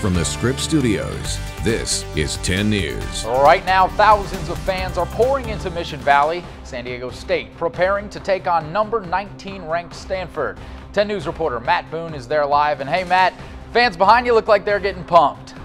from the Scripps Studios, this is 10 News. Right now, thousands of fans are pouring into Mission Valley. San Diego State preparing to take on number 19 ranked Stanford. 10 News reporter Matt Boone is there live. And hey, Matt, fans behind you look like they're getting pumped.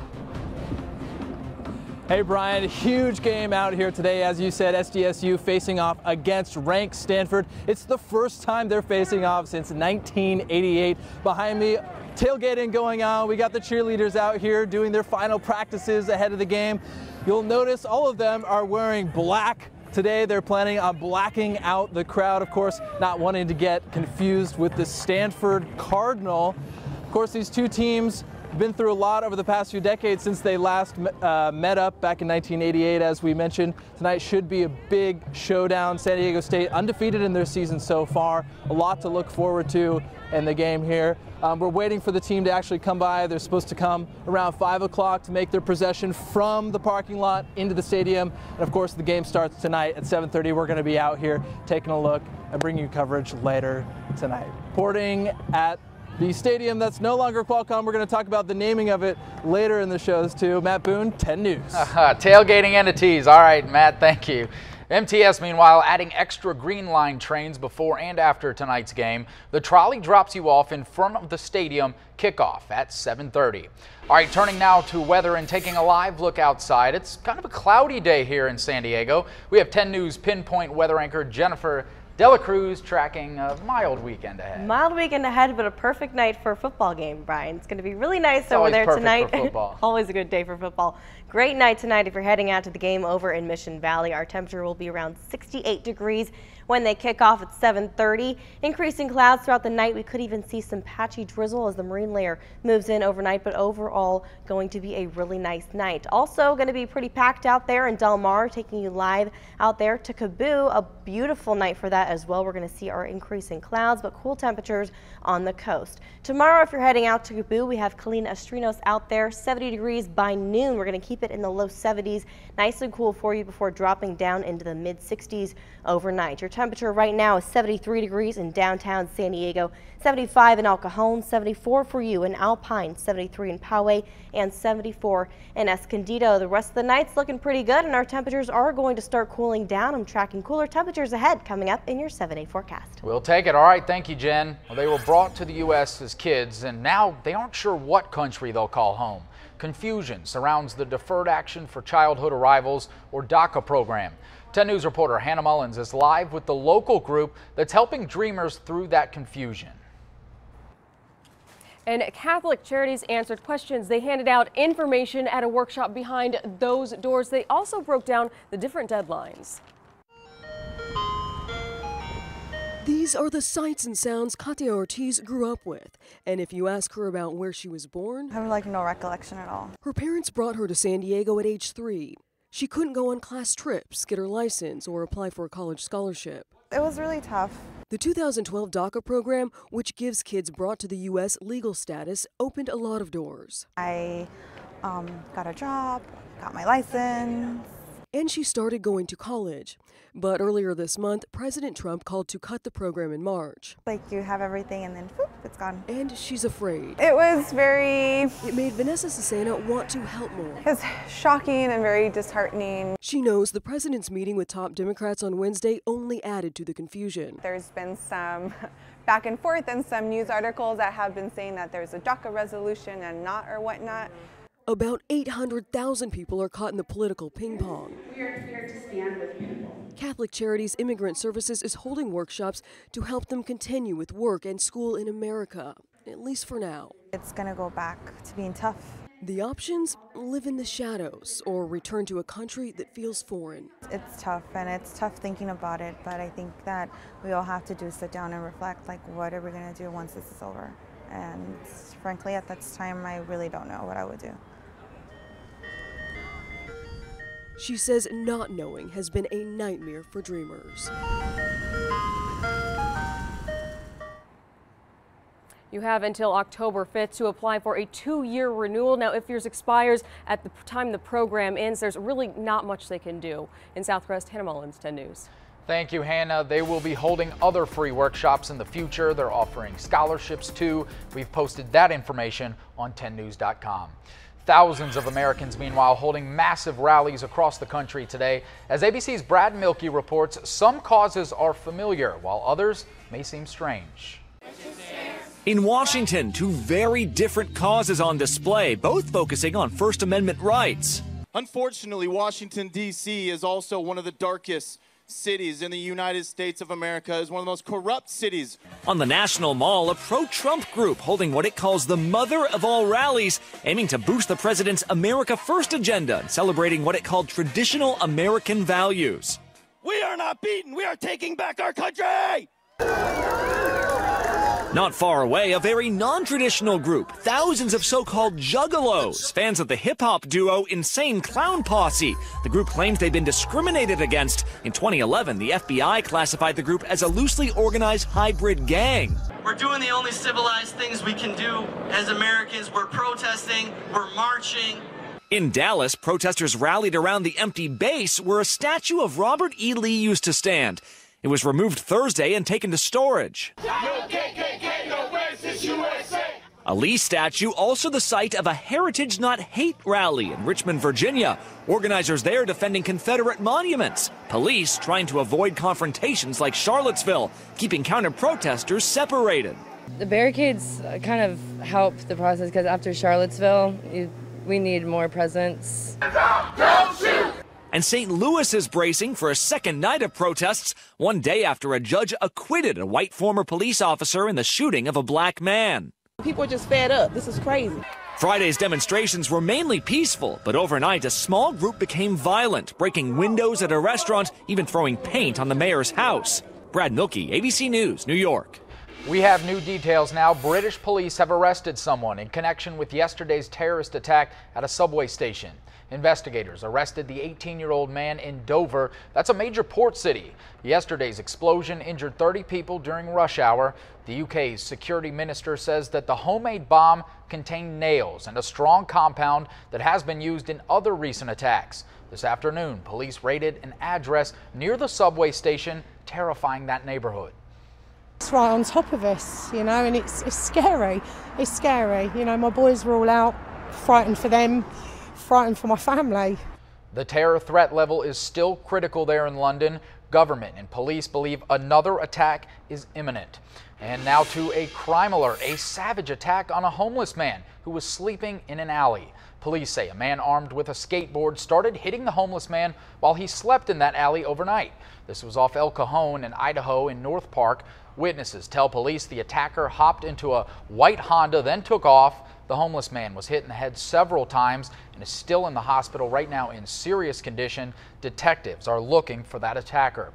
Hey Brian, huge game out here today. As you said, SDSU facing off against ranked Stanford. It's the first time they're facing off since 1988. Behind me, tailgating going on. We got the cheerleaders out here doing their final practices ahead of the game. You'll notice all of them are wearing black. Today they're planning on blacking out the crowd, of course, not wanting to get confused with the Stanford Cardinal. Of course, these two teams been through a lot over the past few decades since they last met up back in 1988. As we mentioned, tonight should be a big showdown. San Diego State undefeated in their season so far. A lot to look forward to in the game here. We're waiting for the team to actually come by. They're supposed to come around 5 o'clock to make their possession from the parking lot into the stadium. And of course, the game starts tonight at 7:30. We're going to be out here taking a look and bringing you coverage later tonight. Reporting at the stadium that's no longer Qualcomm. We're going to talk about the naming of it later in the shows too. Matt Boone, 10 News. Tailgating and a tease. All right, Matt, thank you. MTS, meanwhile, adding extra Green Line trains before and after tonight's game. The trolley drops you off in front of the stadium. Kickoff at 7:30. All right, turning now to weather and taking a live look outside. It's kind of a cloudy day here in San Diego. We have 10 News pinpoint weather anchor Jennifer Dela Cruz tracking a mild weekend ahead. Mild weekend ahead, but a perfect night for a football game, Brian. It's going to be really nice over there tonight. Always a good day for football. Great night tonight if you're heading out to the game over in Mission Valley. Our temperature will be around 68 degrees when they kick off at 7:30. Increasing clouds throughout the night. We could even see some patchy drizzle as the marine layer moves in overnight, but overall going to be a really nice night. Also going to be pretty packed out there in Del Mar, taking you live out there to Kaboo. A beautiful night for that as well. We're going to see our increasing clouds, but cool temperatures on the coast. Tomorrow, if you're heading out to Kaboo, we have Colleen Estrinos out there, 70 degrees by noon. We're going to keep it in the low 70s, nice and cool for you before dropping down into the mid 60s overnight. Your temperature right now is 73 degrees in downtown San Diego, 75 in El Cajon, 74 for you in Alpine, 73 in Poway, and 74 in Escondido. The rest of the night's looking pretty good, and our temperatures are going to start cooling down. I'm tracking cooler temperatures ahead coming up in your 7-day forecast. We'll take it. All right, thank you, Jen. Well, they were brought to the U.S. as kids, and now they aren't sure what country they'll call home. Confusion surrounds the Deferred Action for Childhood Arrivals, or DACA program. 10 News reporter Hannah Mullins is live with the local group that's helping dreamers through that confusion. And Catholic Charities answered questions. They handed out information at a workshop behind those doors. They also broke down the different deadlines. These are the sights and sounds Katia Ortiz grew up with. And if you ask her about where she was born, I have no recollection at all. Her parents brought her to San Diego at age 3. She couldn't go on class trips, get her license, or apply for a college scholarship. It was really tough. The 2012 DACA program, which gives kids brought to the U.S. legal status, opened a lot of doors. I got a job, got my license. And she started going to college. But earlier this month, President Trump called to cut the program in March. Like you have everything and then whoop, it's gone. And she's afraid. It was very... It made Vanessa Cesena want to help more. It was shocking and very disheartening. She knows the president's meeting with top Democrats on Wednesday only added to the confusion. There's been some back and forth and some news articles that have been saying that there's a DACA resolution and not or whatnot. About 800,000 people are caught in the political ping pong. We are here to stand with people. Catholic Charities Immigrant Services is holding workshops to help them continue with work and school in America, at least for now. It's going to go back to being tough. The options: live in the shadows or return to a country that feels foreign. It's tough, and it's tough thinking about it, but I think that we all have to sit down and reflect, like, what are we going to do once this is over? And frankly, at that time, I really don't know what I would do. She says not knowing has been a nightmare for dreamers. You have until October 5th to apply for a 2-year renewal. Now, if yours expires at the time the program ends, there's really not much they can do. In Southwest, Hannah Mullins, 10 News. Thank you, Hannah. They will be holding other free workshops in the future. They're offering scholarships too. We've posted that information on 10news.com. Thousands of Americans, meanwhile, holding massive rallies across the country today. As ABC's Brad Milkey reports, some causes are familiar, while others may seem strange. In Washington, two very different causes on display, both focusing on First Amendment rights. Unfortunately, Washington, D.C. is also one of the darkest cities in the United States of America, is one of the most corrupt cities. On the National Mall, a pro-Trump group holding what it calls the mother of all rallies, aiming to boost the president's America First agenda and celebrating what it called traditional American values. We are not beaten. We are taking back our country. Not far away, a very non-traditional group, thousands of so-called juggalos, fans of the hip-hop duo Insane Clown Posse. The group claims they've been discriminated against. In 2011, the FBI classified the group as a loosely organized hybrid gang. We're doing the only civilized things we can do as Americans. We're protesting, we're marching. In Dallas, protesters rallied around the empty base where a statue of Robert E. Lee used to stand. It was removed Thursday and taken to storage. No KKK, no racist USA. A Lee statue also the site of a Heritage Not Hate rally in Richmond, Virginia. Organizers there defending Confederate monuments. Police trying to avoid confrontations like Charlottesville, keeping counter-protesters separated. The barricades kind of help the process because after Charlottesville, we need more presence. Don't shoot! And St. Louis is bracing for a second night of protests, one day after a judge acquitted a white former police officer in the shooting of a black man. People are just fed up. This is crazy. Friday's demonstrations were mainly peaceful, but overnight a small group became violent, breaking windows at a restaurant, even throwing paint on the mayor's house. Brad Milkey, ABC News, New York. We have new details now. British police have arrested someone in connection with yesterday's terrorist attack at a subway station. Investigators arrested the 18-year-old man in Dover. That's a major port city. Yesterday's explosion injured 30 people during rush hour. The UK's security minister says that the homemade bomb contained nails and a strong compound that has been used in other recent attacks. This afternoon, police raided an address near the subway station, terrifying that neighborhood. It's right on top of us, you know, and it's scary. It's scary. You know, my boys were all out, frightened for them, frightened for my family. The terror threat level is still critical there in London. Government and police believe another attack is imminent. And now to a crime alert, a savage attack on a homeless man who was sleeping in an alley. Police say a man armed with a skateboard started hitting the homeless man while he slept in that alley overnight. This was off El Cajon in Idaho in North Park. Witnesses tell police the attacker hopped into a white Honda, then took off. The homeless man was hit in the head several times and is still in the hospital right now in serious condition. Detectives are looking for that attacker.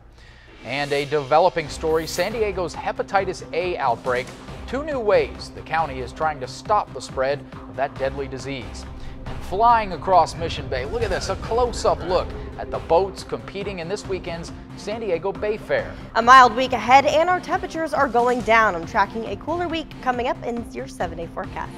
And a developing story, San Diego's hepatitis A outbreak. Two new ways the county is trying to stop the spread of that deadly disease. And flying across Mission Bay, look at this, a close-up look at the boats competing in this weekend's San Diego Bay Fair. A mild week ahead and our temperatures are going down. I'm tracking a cooler week coming up in your 7-day forecast.